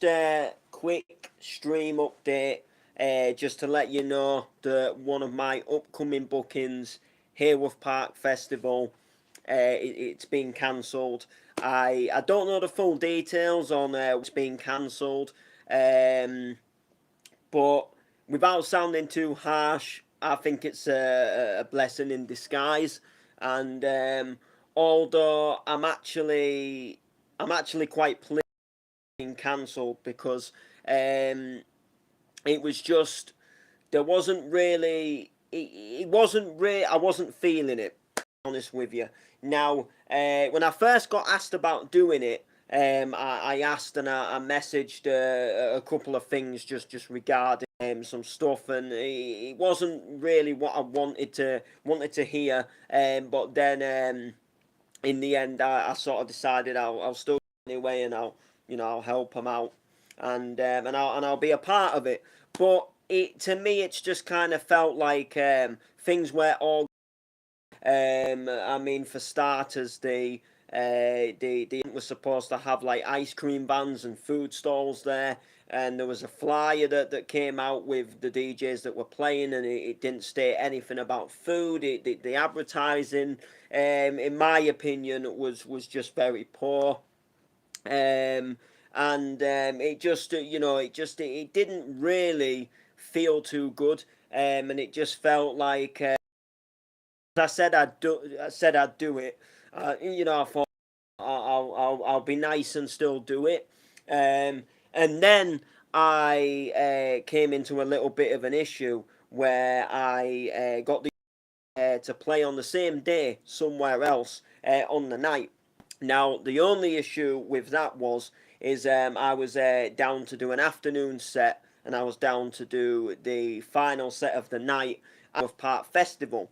just a quick stream update, just to let you know that one of my upcoming bookings, Haworth Park Festival, it's been cancelled. I don't know the full details on what's been cancelled, but without sounding too harsh, I think it's a blessing in disguise. And although I'm actually quite pleased being cancelled, because it was just, there wasn't really, it wasn't really, I wasn't feeling it, to be honest with you. Now, when I first got asked about doing it, I asked and I messaged a couple of things just regarding some stuff, and it wasn't really what I wanted to hear. But then in the end, I sort of decided I'll still go anyway, and I'll help them out, and I'll be a part of it. But to me, it's just kind of felt like things were all. I mean, for starters, they were supposed to have like ice cream vans and food stalls there, and there was a flyer that came out with the DJs that were playing, and it didn't state anything about food. The advertising, in my opinion, was just very poor. And it just it didn't really feel too good, and it just felt like. I said I'd do it. I thought I'll be nice and still do it. And then I came into a little bit of an issue where I got to play on the same day somewhere else on the night. Now the only issue with that is I was down to do an afternoon set, and I was down to do the final set of the night of Park Festival.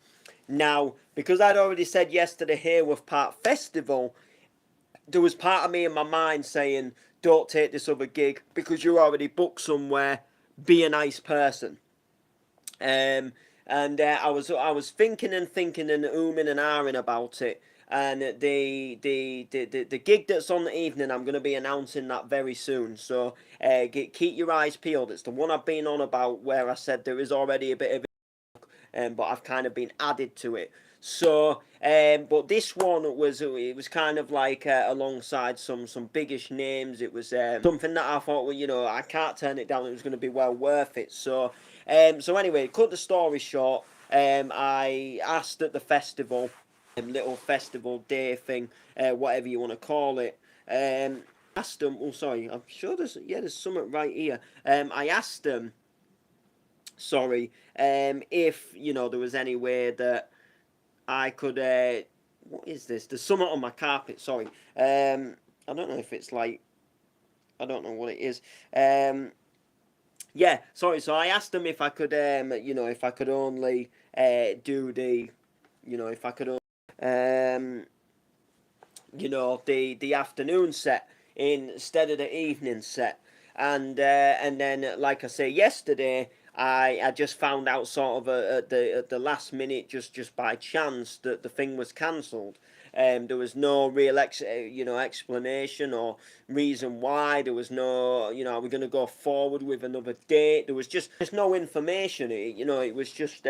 Now, because I'd already said yes to the Haworth Park Festival, there was part of me in my mind saying, don't take this other gig because you're already booked somewhere, be a nice person. And I was thinking and thinking and ooming and ahhing about it. And the gig that's on the evening, I'm going to be announcing that very soon. So keep your eyes peeled. It's the one I've been on about, where I said there is already a bit of but I've kind of been added to it. So, but this one was kind of like alongside some biggish names. It was something that I thought, well, I can't turn it down. It was going to be well worth it. So, so anyway, cut the story short. I asked at the festival, little festival day thing, whatever you want to call it. Asked them. Oh, sorry. I'm sure there's something right here. I asked them. Sorry, if there was any way that I could what is this? There's something on my carpet. Sorry, I don't know if it's like, I don't know what it is. Yeah, sorry. So I asked them if I could if I could only do the if I could the afternoon set instead of the evening set, and then, like I say, yesterday I just found out sort of at the last minute, just by chance, that the thing was cancelled. There was no real explanation or reason why. There was no, are we going to go forward with another date? There's no information. It was just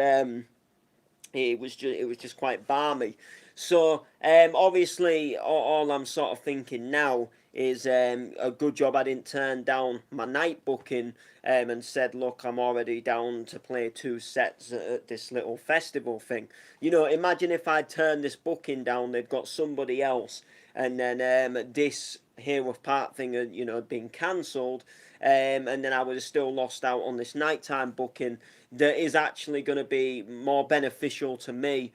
it was just quite balmy. So obviously, all I'm sort of thinking now is a good job I didn't turn down my night booking, and said, look, I'm already down to play 2 sets at this little festival thing. Imagine if I'd turned this booking down, they'd got somebody else, and then this Haworth Park thing had been cancelled, and then I would have still lost out on this nighttime booking that is actually going to be more beneficial to me.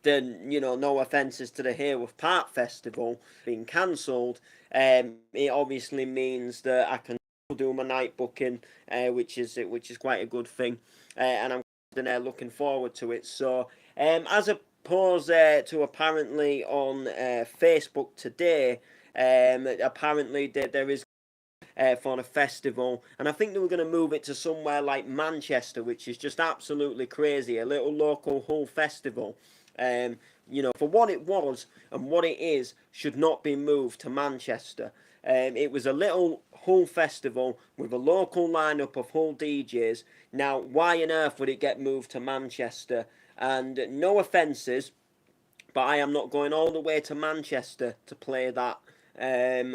Then, no offences to the Haworth Park Festival being cancelled. It obviously means that I can do my night booking, which is quite a good thing, and I'm looking forward to it. So, as opposed to apparently on Facebook today, apparently there is for the festival, and I think they were going to move it to somewhere like Manchester, which is just absolutely crazy. A little local Hull festival, for what it was and what it is, should not be moved to Manchester. It was a little Hull festival with a local lineup of Hull DJs. Now, why on earth would it get moved to Manchester? And no offences, but I am not going all the way to Manchester to play that. I'm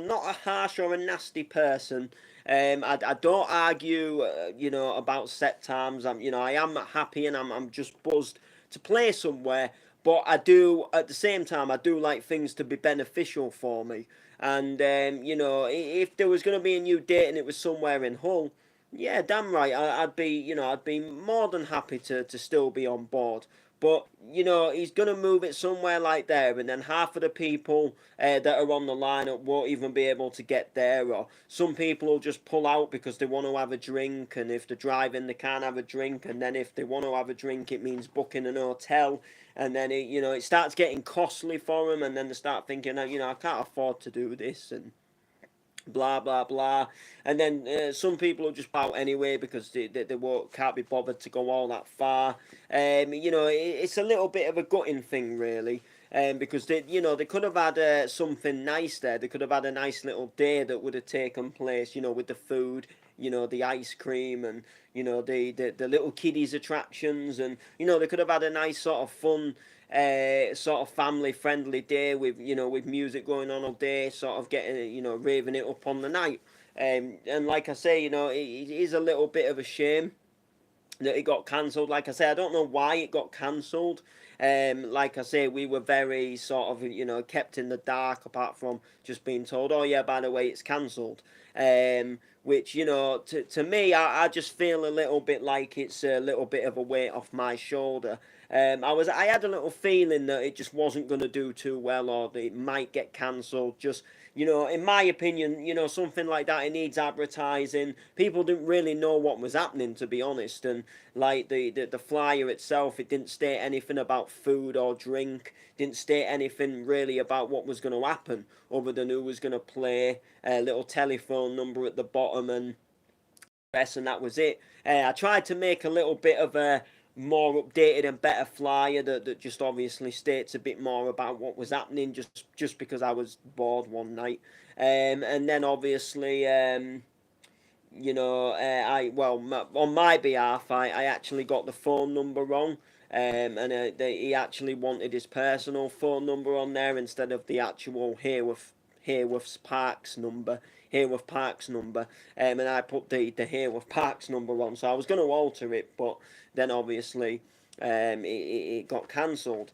not a harsh or a nasty person. I don't argue, about set times. I am happy and I'm just buzzed to play somewhere. But I do, at the same time, I do like things to be beneficial for me. And if there was going to be a new date and it was somewhere in Hull, yeah, damn right. I'd be more than happy to still be on board. But he's gonna move it somewhere like there, and then half of the people that are on the lineup won't even be able to get there, or some people will just pull out because they want to have a drink, and if they're driving, they can't have a drink, and then if they want to have a drink, it means booking an hotel, and then it starts getting costly for them, and then they start thinking, I can't afford to do this, and blah blah blah, and then some people will just bow anyway because they won't, can't be bothered to go all that far. It's a little bit of a gutting thing really, because they could have had something nice there. They could have had a nice little day that would have taken place, with the food, the ice cream, and the little kiddies attractions, and they could have had a nice sort of fun sort of family friendly day with with music going on all day, sort of getting raving it up on the night. And like I say, it is a little bit of a shame that it got cancelled. Like I say, I don't know why it got cancelled. Like I say, we were very sort of kept in the dark, apart from just being told, oh yeah, by the way, it's cancelled. Which to me, I just feel a little bit like it's a little bit of a weight off my shoulder. I had a little feeling that it just wasn't going to do too well, or that it might get cancelled. Just in my opinion, something like that, it needs advertising. People didn't really know what was happening, to be honest, and like the flyer itself, it didn't state anything about food or drink. Didn't state anything really about what was going to happen, other than who was going to play, a little telephone number at the bottom, and and that was it. I tried to make a little bit of a more updated and better flyer that just obviously states a bit more about what was happening, just because I was bored one night. And then obviously, on my behalf, I actually got the phone number wrong. He actually wanted his personal phone number on there instead of the actual Haworth's Parks number. Haworth Parks number, and I put the Haworth Parks number on. So I was going to alter it, but then obviously it got cancelled.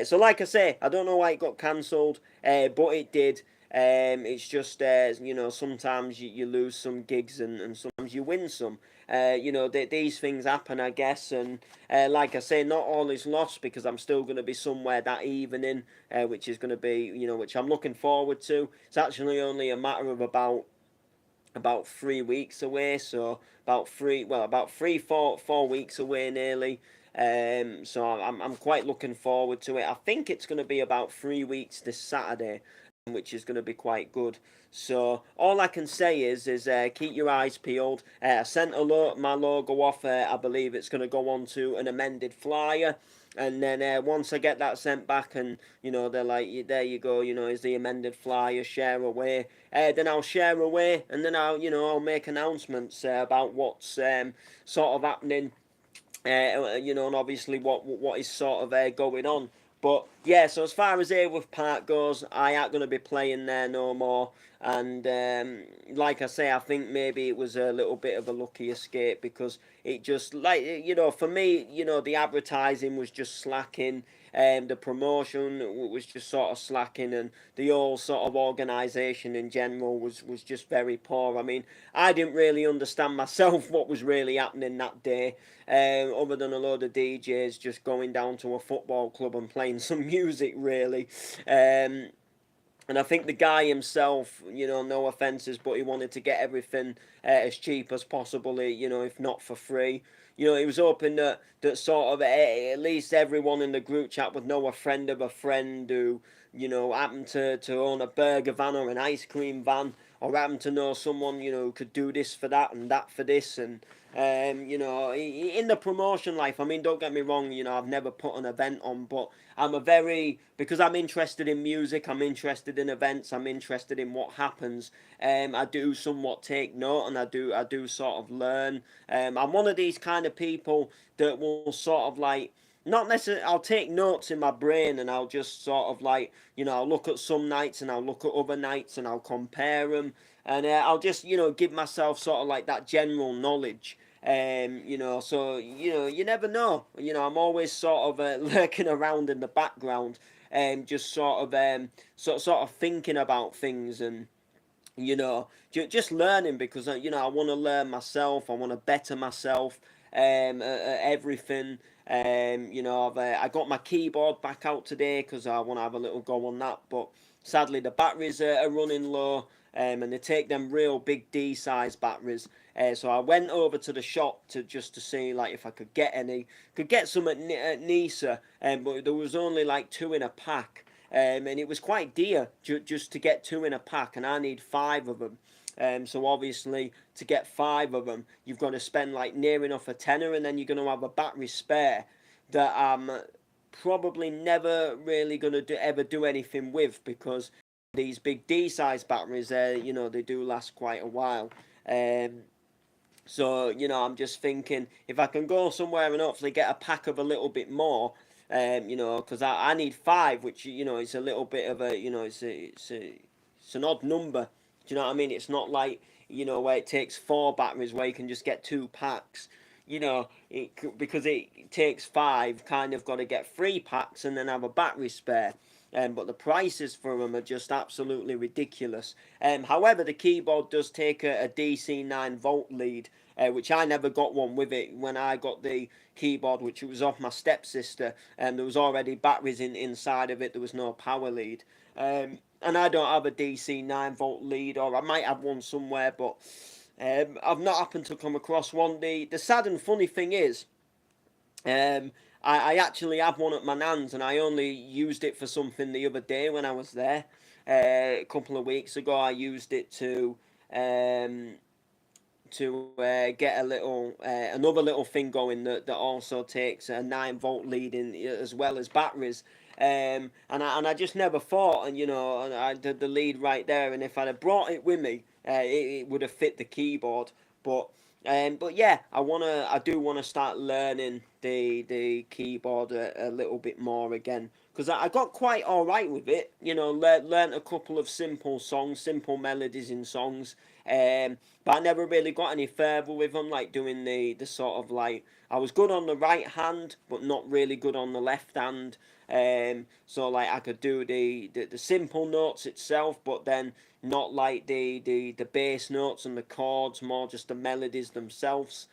So like I say, I don't know why it got cancelled, but it did. It's just sometimes you lose some gigs, and sometimes you win some. These things happen, I guess, and like I say, not all is lost, because I'm still going to be somewhere that evening, which is going to be, which I'm looking forward to. It's actually only a matter of about 3 weeks away, so about 4 weeks away nearly. So I'm quite looking forward to it. I think it's going to be about 3 weeks this Saturday, which is going to be quite good. So all I can say is keep your eyes peeled. I sent my logo off. I believe it's going to go on to an amended flyer. And then once I get that sent back, and they're like, there you go, is the amended flyer, share away. Then I'll share away, and then I'll make announcements about what's sort of happening, and obviously what is sort of going on. But yeah, so as far as Haworth Park goes, I ain't going to be playing there no more. And like I say, I think maybe it was a little bit of a lucky escape, because it just, like, for me, the advertising was just slacking. The promotion was just sort of slacking, and the whole sort of organisation in general was just very poor. I mean, I didn't really understand myself what was really happening that day, other than a load of DJs just going down to a football club and playing some music, really. And I think the guy himself, no offences, but he wanted to get everything as cheap as possible, if not for free. He was hoping that sort of at least everyone in the group chat would know a friend of a friend who, happened to own a burger van or an ice cream van, or happened to know someone, who could do this for that and that for this. And You know, in the promotion life, I mean, don't get me wrong, you know, I've never put an event on, but because I'm interested in music, I'm interested in events, I'm interested in what happens. I do somewhat take note, and I do sort of learn. I'm one of these kind of people that will sort of like, not necessarily, I'll take notes in my brain, and I'll just sort of like, you know, I'll look at some nights and I'll look at other nights and I'll compare them, and I'll just, you know, give myself sort of like that general knowledge. You know, so, you know, you never know. You know, I'm always sort of lurking around in the background, just sort of thinking about things, and you know, just learning, because you know, I want to learn myself, I want to better myself, at everything. You know, I got my keyboard back out today because I want to have a little go on that, but sadly the batteries are running low, and they take them real big D size batteries. So I went over to the shop to just to see like if I could get some at Nisa, but there was only like two in a pack. And it was quite dear just to get two in a pack, and I need five of them. So obviously, to get five of them, you've got to spend like near enough a tenner, and then you're going to have a battery spare that I'm probably never really going to ever do anything with, because these big D size batteries, you know, they do last quite a while. Um, so, you know, I'm just thinking if I can go somewhere and hopefully get a pack of a little bit more, you know, because I need five, which, you know, it's a little bit of a, you know, it's an odd number. Do you know what I mean? It's not like, you know, where it takes four batteries where you can just get two packs. You know, because it takes five, kind of got to get three packs and then have a battery spare. But the prices for them are just absolutely ridiculous. However, the keyboard does take a DC 9-volt lead, which I never got one with it when I got the keyboard, which was off my stepsister, and there was already batteries inside of it. There was no power lead. And I don't have a DC 9-volt lead, or I might have one somewhere, but I've not happened to come across one. The sad and funny thing is, um, I actually have one at my nan's, and I only used it for something the other day when I was there. A couple of weeks ago, I used it um, get a little another little thing going that also takes a 9-volt lead in, as well as batteries. And I just never thought, and you know, and I did the lead right there, and if I'd have brought it with me, it would have fit the keyboard. But yeah, I do wanna start learning the keyboard a little bit more again, because I got quite all right with it. You know, learned a couple of simple songs, simple melodies in songs. But I never really got any further with them, like doing the sort of like, I was good on the right hand, but not really good on the left hand. So like I could do the simple notes itself, but then not like the bass notes and the chords, more just the melodies themselves.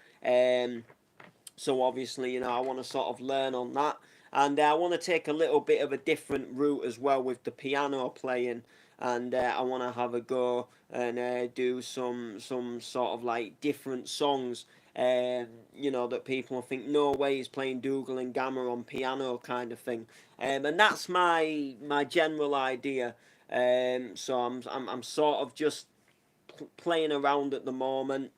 So obviously, you know, I want to sort of learn on that, and I want to take a little bit of a different route as well with the piano playing, and I want to have a go and do some sort of like different songs. You know, that people think no way he's playing Dougal and Gamma on piano kind of thing, and that's my general idea. So I'm sort of just playing around at the moment,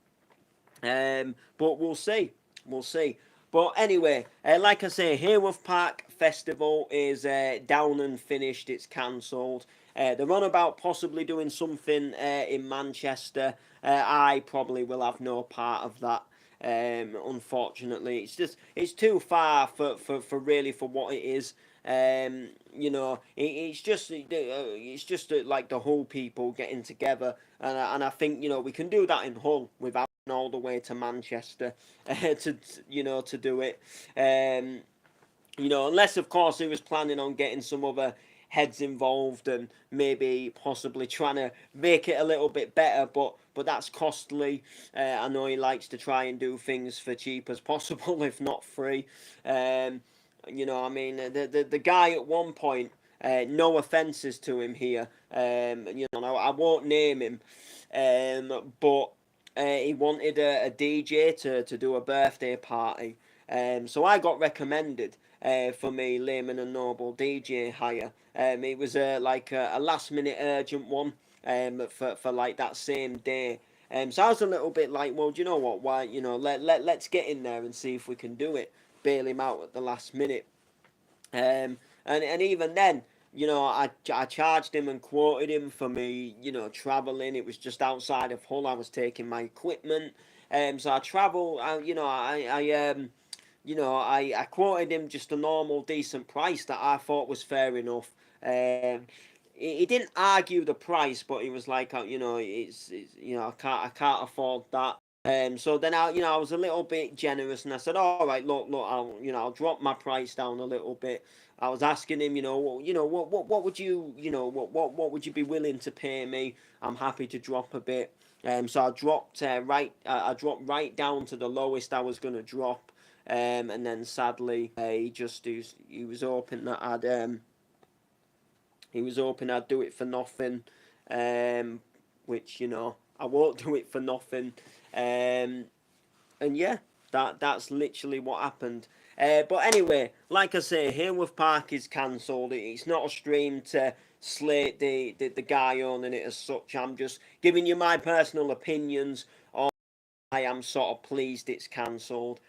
but we'll see. We'll see. But anyway, like I say, Haworth Park Festival is down and finished. It's cancelled. They're on about possibly doing something in Manchester. I probably will have no part of that. Unfortunately, it's too far for really for what it is. You know, it's just like the Hull people getting together, and I think, you know, we can do that in Hull without all the way to Manchester to, you know, to do it. You know, unless of course he was planning on getting some other heads involved and maybe possibly trying to make it a little bit better, but that's costly. I know he likes to try and do things for cheap as possible, if not free. You know, I mean, the guy at one point, no offences to him here, you know, I won't name him, but he wanted a DJ to do a birthday party. So I got recommended for me Layman and Noble DJ hire. It was like a last minute urgent one, for like that same day. So I was a little bit like, well, do you know what? Why, let's get in there and see if we can do it. Bail him out at the last minute. And even then, I charged him and quoted him for me, traveling. It was just outside of Hull. I was taking my equipment. So I travel. I quoted him just a normal, decent price that I thought was fair enough. He didn't argue the price, but he was like, I can't afford that. So then I was a little bit generous, and I said, all right, look, I'll drop my price down a little bit. I was asking him, what would you, what would you be willing to pay me? I'm happy to drop a bit. So I dropped right down to the lowest I was gonna drop. And then sadly, he was hoping that I'd do it for nothing, which I won't do it for nothing, and yeah, that's literally what happened. But anyway, like I say, Haworth Park is cancelled. It's not a stream to slate the guy owning it as such. I'm just giving you my personal opinions on. I am sort of pleased it's cancelled.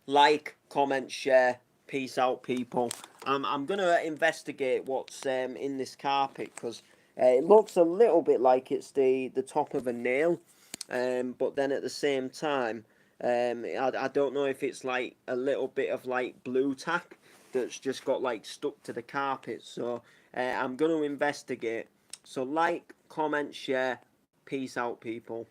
Like, comment, share. Peace out, people. I'm gonna investigate what's in this carpet, because it looks a little bit like it's the top of a nail, but then at the same time, I don't know if it's like a little bit of like blue tack that's just got like stuck to the carpet. So I'm gonna investigate. So like, comment, share. Peace out, people.